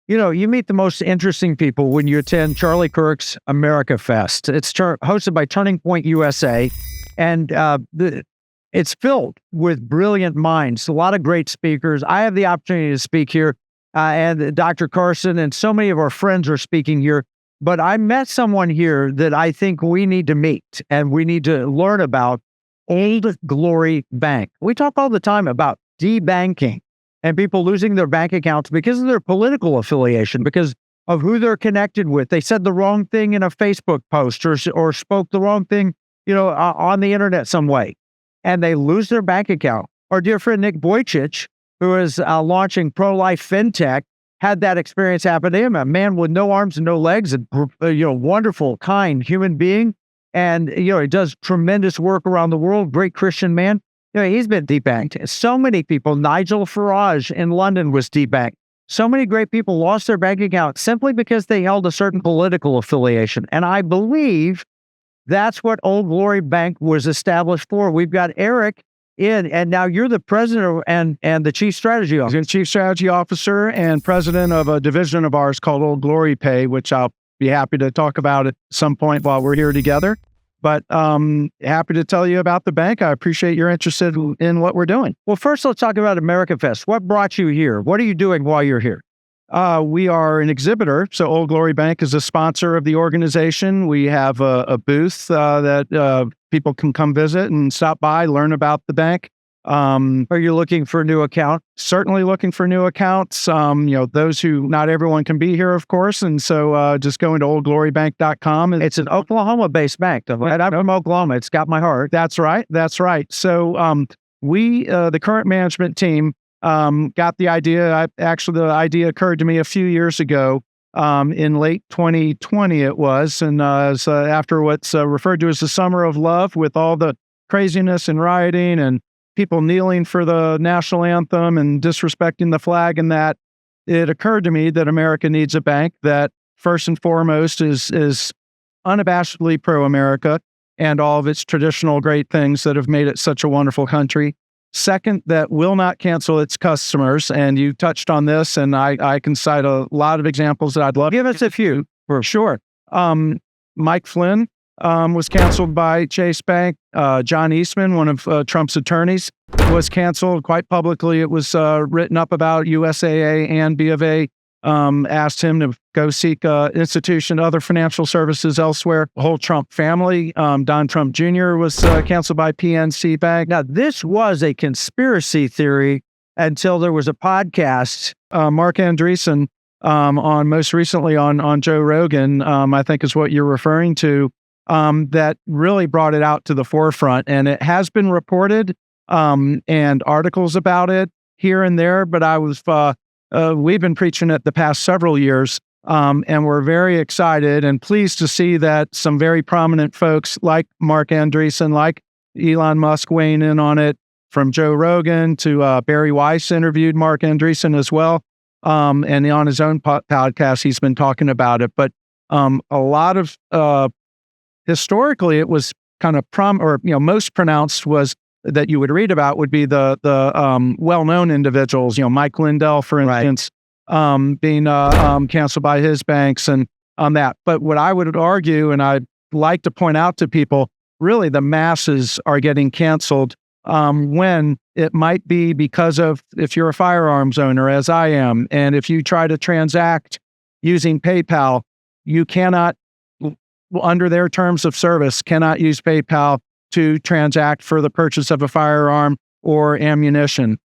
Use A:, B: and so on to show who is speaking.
A: You meet the most interesting people when you attend Charlie Kirk's America Fest. It's hosted by Turning Point USA, and it's filled with brilliant minds, a lot of great speakers. I have the opportunity to speak here, and Dr. Carson and so many of our friends are speaking here. But I met someone here that I think we need to meet, and we need to learn about Old Glory Bank. We talk all the time about debanking and people losing their bank accounts because of their political affiliation, because of who they're connected with. They said the wrong thing in a Facebook post or spoke the wrong thing, on the internet some way, and they lose their bank account. Our dear friend Nick Vujicic, who is launching pro-life fintech, had that experience happen to him. A man with no arms and no legs, a wonderful, kind human being, and he does tremendous work around the world. Great Christian man. He's been debanked. So many people. Nigel Farage in London was debanked. So many great people lost their bank account simply because they held a certain political affiliation. And I believe that's what Old Glory Bank was established for. We've got Eric in, and now you're the president and the chief strategy officer.
B: Chief strategy officer and president of a division of ours called Old Glory Pay, which I'll be happy to talk about at some point while we're here together. But happy to tell you about the bank. I appreciate you're interested in what we're doing.
A: Well, first, let's talk about America Fest. What brought you here? What are you doing while you're here?
B: We are an exhibitor. So Old Glory Bank is a sponsor of the organization. We have a booth that people can come visit and stop by, learn about the bank.
A: Are you looking for a new account?
B: Certainly looking for new accounts. Those who, not everyone can be here, of course. And so just going to oldglorybank.com.
A: It's an Oklahoma-based bank. And I'm from Oklahoma. It's got my heart.
B: That's right. So we, the current management team, got the idea. The idea occurred to me a few years ago, in late 2020 it was. And after what's referred to as the Summer of Love, with all the craziness and rioting and people kneeling for the national anthem and disrespecting the flag, and that it occurred to me that America needs a bank that first and foremost is unabashedly pro-America and all of its traditional great things that have made it such a wonderful country. Second, that will not cancel its customers. And you touched on this, and I can cite a lot of examples that I'd love.
A: Give us a few.
B: For sure. Mike Flynn was canceled by Chase Bank. John Eastman, one of Trump's attorneys, was canceled quite publicly. It was written up about. USAA and B of A asked him to go seek institution, other financial services elsewhere. The whole Trump family, Don Trump Jr. was canceled by PNC Bank.
A: Now, this was a conspiracy theory until there was a podcast.
B: Mark Andreessen, most recently on Joe Rogan, I think is what you're referring to, that really brought it out to the forefront. And it has been reported and articles about it here and there, but we've been preaching it the past several years, and we're very excited and pleased to see that some very prominent folks like Mark Andreessen, like Elon Musk, weighing in on it, from Joe Rogan to Barry Weiss interviewed Mark Andreessen as well, and on his own podcast he's been talking about it. But a lot of historically, it was kind of most pronounced was that you would read about would be the well-known individuals, Mike Lindell, for instance, being canceled by his banks and on that. But what I would argue, and I'd like to point out to people, really the masses are getting canceled when it might be because of, if you're a firearms owner, as I am, and if you try to transact using PayPal, you cannot, under their terms of service, cannot use PayPal to transact for the purchase of a firearm or ammunition.